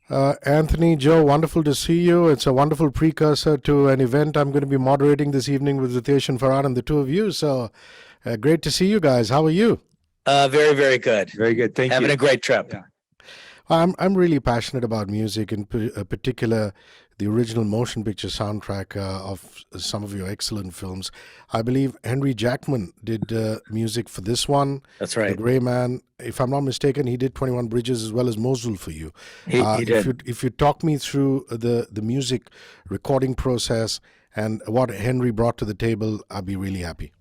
Anthony, Joe, wonderful to see you. It's a wonderful precursor to an event I'm going to be moderating this evening with Ritesh and Farhan and the two of you. So great to see you guys. How are you? Very, very good. Very good. Thank Having you. a great trip. Yeah. I'm really passionate about music, in particular the original motion picture soundtrack of some of your excellent films. I believe Henry Jackman did music for this one, That's The right. Gray Man. If I'm not mistaken, he did 21 Bridges as well as Mosul for you. He did. If you talk me through the music recording process and what Henry brought to the table, I'd be really happy.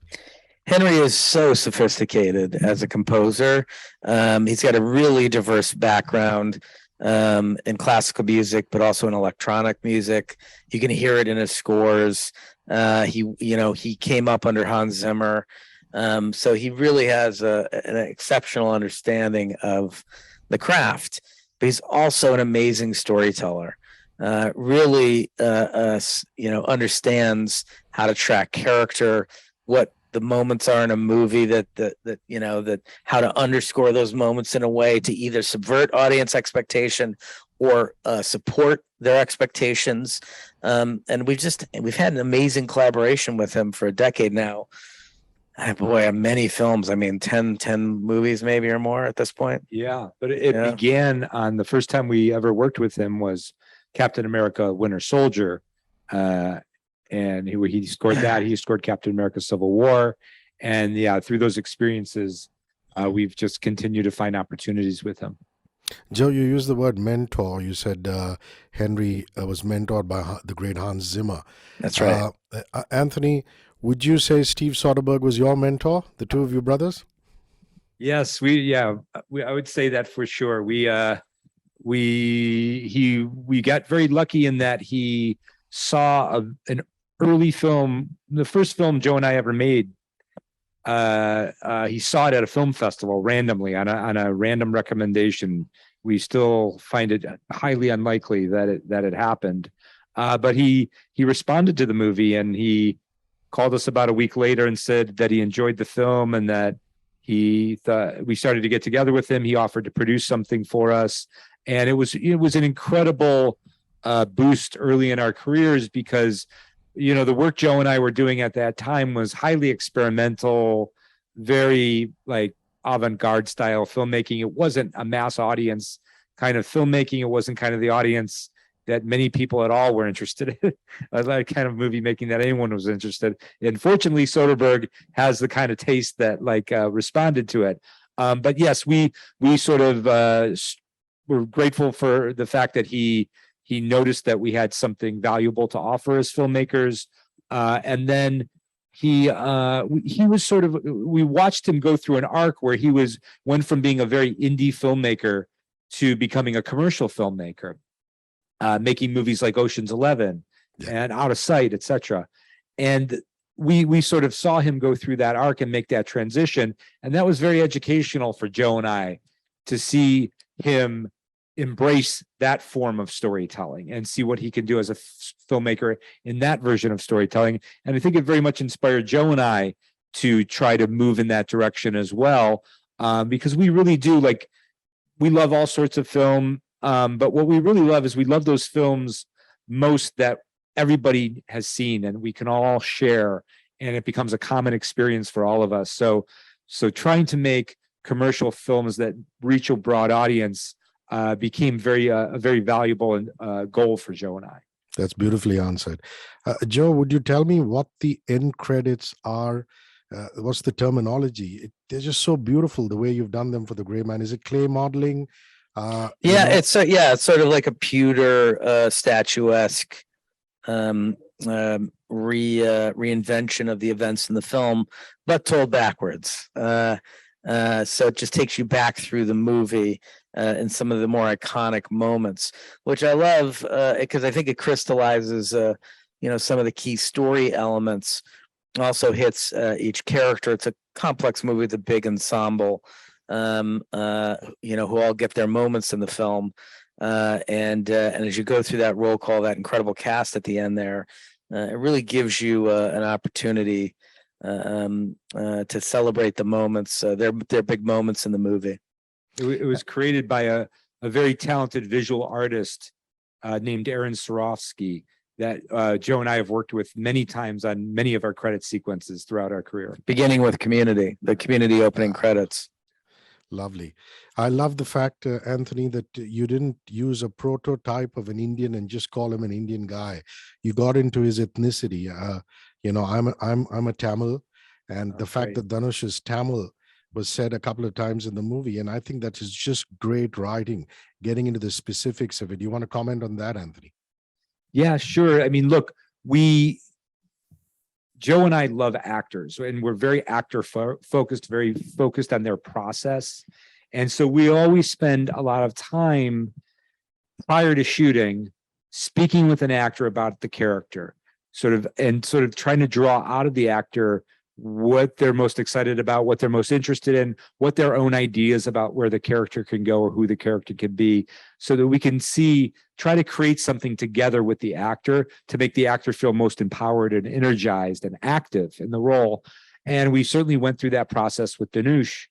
Henry is so sophisticated as a composer. He's got a really diverse background in classical music, but also in electronic music. You can hear it in his scores. He came up under Hans Zimmer, so he really has an exceptional understanding of the craft. But he's also an amazing storyteller. Really, understands how to track character, what the moments are in a movie, that how to underscore those moments in a way to either subvert audience expectation or support their expectations. And we've had an amazing collaboration with him for a decade now. Boy, many films. I mean, 10 movies maybe or more at this point. Yeah, but it began on the first time we ever worked with him was Captain America: Winter Soldier. And he scored that. He scored Captain America: Civil War. And yeah, through those experiences, we've just continued to find opportunities with him. Joe, you used the word mentor. You said Henry was mentored by the great Hans Zimmer. That's right. Anthony, would you say Steve Soderbergh was your mentor, the two of you brothers? Yes, I would say that for sure. We got very lucky in that he saw an early film, the first film Joe and I ever made. He saw it at a film festival randomly on a random recommendation. We still find it highly unlikely that it happened. But he responded to the movie, and he called us about a week later and said that he enjoyed the film and that he thought we started to get together with him. He offered to produce something for us, and it was an incredible boost early in our careers because the work Joe and I were doing at that time was highly experimental, very like avant-garde style filmmaking. It wasn't a mass audience kind of filmmaking. It wasn't kind of the audience that many people at all were interested in, that kind of movie making that anyone was interested in. Fortunately, Soderbergh has the kind of taste that responded to it. But yes, we sort of were grateful for the fact that he noticed that we had something valuable to offer as filmmakers. And then he was we watched him go through an arc where he went from being a very indie filmmaker to becoming a commercial filmmaker, making movies like Ocean's 11 and Out of Sight, etc. And we sort of saw him go through that arc and make that transition. And that was very educational for Joe and I to see him embrace that form of storytelling and see what he can do as a filmmaker in that version of storytelling. And I think it very much inspired Joe and I to try to move in that direction as well, because we really do we love all sorts of film, but what we really love is we love those films most that everybody has seen and we can all share, and it becomes a common experience for all of us. So trying to make commercial films that reach a broad audience became a very valuable goal for Joe and I. That's beautifully answered. Joe, would you tell me what the end credits are? What's the terminology? They're just so beautiful the way you've done them for The Gray Man. Is it clay modeling? It's sort of like a pewter statuesque reinvention of the events in the film, but told backwards. So it just takes you back through the movie and some of the more iconic moments, which I love because I think it crystallizes, some of the key story elements. Also hits each character. It's a complex movie with a big ensemble, who all get their moments in the film. And as you go through that roll call, that incredible cast at the end there, it really gives you an opportunity to celebrate the moments. They're big moments in the movie. It was created by a very talented visual artist named Aaron Sorofsky that Joe and I have worked with many times on many of our credit sequences throughout our career. Beginning with Community, the Community opening credits. Lovely. I love the fact, Anthony, that you didn't use a prototype of an Indian and just call him an Indian guy. You got into his ethnicity. I'm a Tamil, and the fact that Dhanush is Tamil was said a couple of times in the movie, and I think that is just great writing. Getting into the specifics of it. You want to comment on that, Anthony? Yeah, sure. I mean, look, Joe and I love actors, and we're very actor focused, very focused on their process. And so we always spend a lot of time prior to shooting speaking with an actor about the character, sort of trying to draw out of the actor what they're most excited about, what they're most interested in, what their own ideas about where the character can go or who the character can be, so that we can try to create something together with the actor to make the actor feel most empowered and energized and active in the role. And we certainly went through that process with Dhanush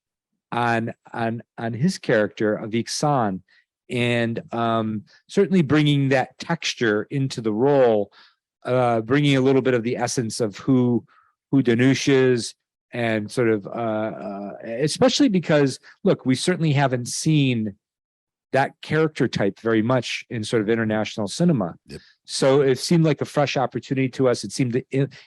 on his character of Iksan, and certainly bringing that texture into the role, bringing a little bit of the essence of who Dhanush is, and sort of especially because, look, we certainly haven't seen that character type very much in sort of international cinema. Yep. So it seemed like a fresh opportunity to us. It seemed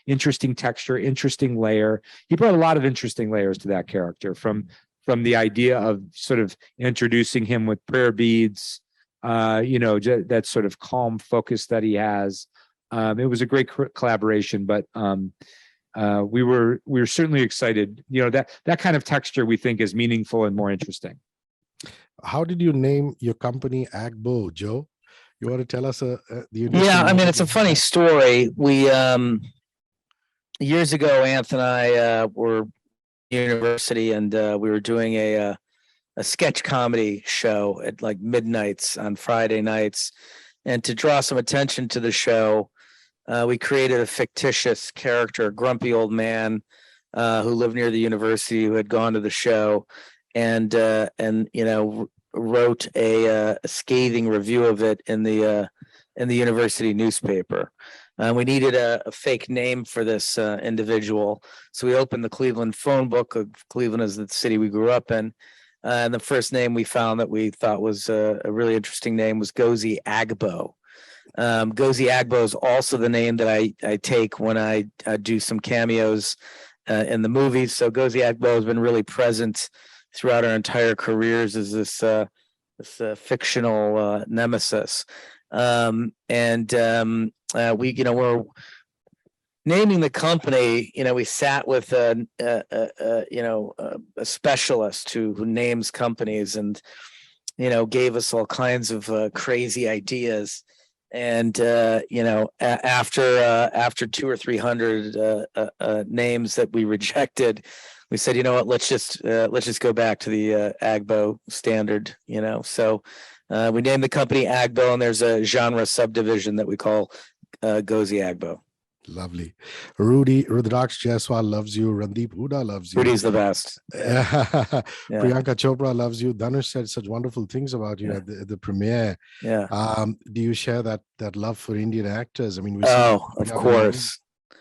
interesting texture, interesting layer. He brought a lot of interesting layers to that character, from the idea of sort of introducing him with prayer beads, that sort of calm focus that he has. It was a great collaboration, but we were certainly excited. That kind of texture we think is meaningful and more interesting. How did you name your company Agbo, Joe? You want to tell us the Yeah, I mean, it's a funny story. We years ago, Anthony and I were university, and we were doing a sketch comedy show at like midnights on Friday nights, and to draw some attention to the show, we created a fictitious character, a grumpy old man who lived near the university, who had gone to the show, and wrote a scathing review of it in the university newspaper. We needed a fake name for this individual, so we opened the Cleveland phone book. Cleveland is the city we grew up in, and the first name we found that we thought was a really interesting name was Gozi Agbo. Gozi Agbo is also the name that I take when I do some cameos in the movies. So Gozi Agbo has been really present throughout our entire careers as this fictional nemesis. We're naming the company. We sat with a specialist who names companies, and gave us all kinds of crazy ideas. And after 200 or 300 names that we rejected, we said, you know what, let's just go back to the Agbo standard. So we named the company Agbo, and there's a genre subdivision that we call Gozi Agbo. Lovely. Rudraksh Jaiswal loves you. Randeep Huda loves you. Rudy's the best. Yeah. Priyanka Chopra loves you. Dhanush said such wonderful things about you at the premiere. Yeah. Do you share that love for Indian actors? I mean, of course.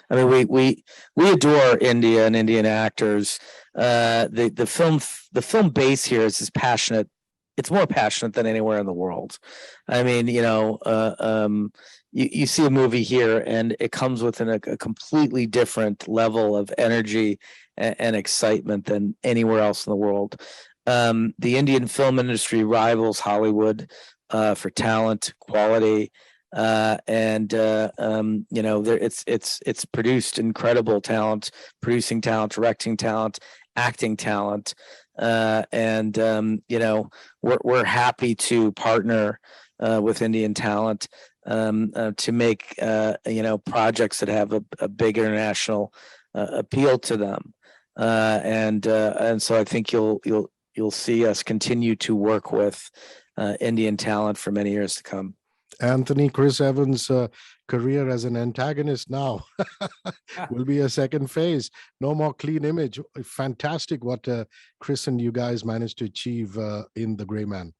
I mean, we adore India and Indian actors. The film base here is passionate. It's more passionate than anywhere in the world. I mean, you see a movie here, and it comes with a completely different level of energy and excitement than anywhere else in the world. The Indian film industry rivals Hollywood for talent, quality, it's produced incredible talent, producing talent, directing talent, acting talent, we're happy to partner with Indian talent to make projects that have a big international appeal to them, and so I think you'll see us continue to work with Indian talent for many years to come. Anthony, Chris Evans' career as an antagonist now will be a second phase. No more clean image. Fantastic what Chris and you guys managed to achieve in The Gray Man.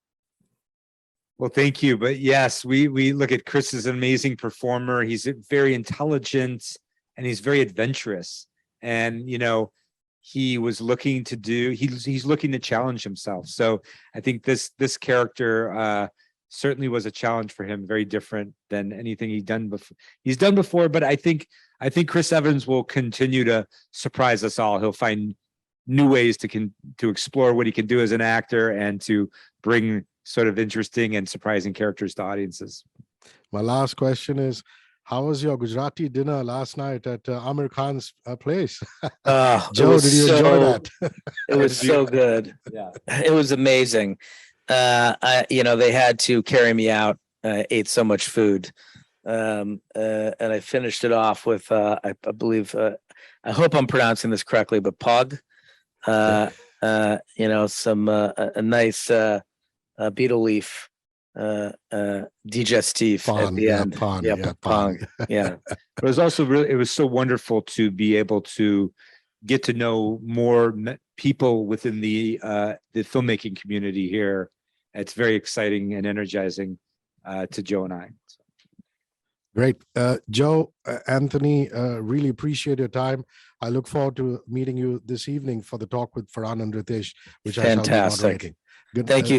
Well, thank you. But yes, we look at Chris as an amazing performer. He's very intelligent and he's very adventurous. And he was looking to do. He's looking to challenge himself. So I think this character certainly was a challenge for him. Very different than anything he's done before. But I think Chris Evans will continue to surprise us all. He'll find new ways to explore what he can do as an actor and to bring sort of interesting and surprising characters to audiences. My last question is, how was your Gujarati dinner last night at Amir Khan's place? Joe, did you enjoy that? It was so good. Yeah. It was amazing. They had to carry me out. I ate so much food. And I finished it off with, I believe, I hope I'm pronouncing this correctly, but pog. Some a nice beetle leaf digestif at the end. Pong. Yeah. But it was also it was so wonderful to be able to get to know more people within the filmmaking community here. It's very exciting and energizing to Joe and I. Great. Joe, Anthony, really appreciate your time. I look forward to meeting you this evening for the talk with Farhan and Ritesh, which I shall be Fantastic. moderating. Good, Thank you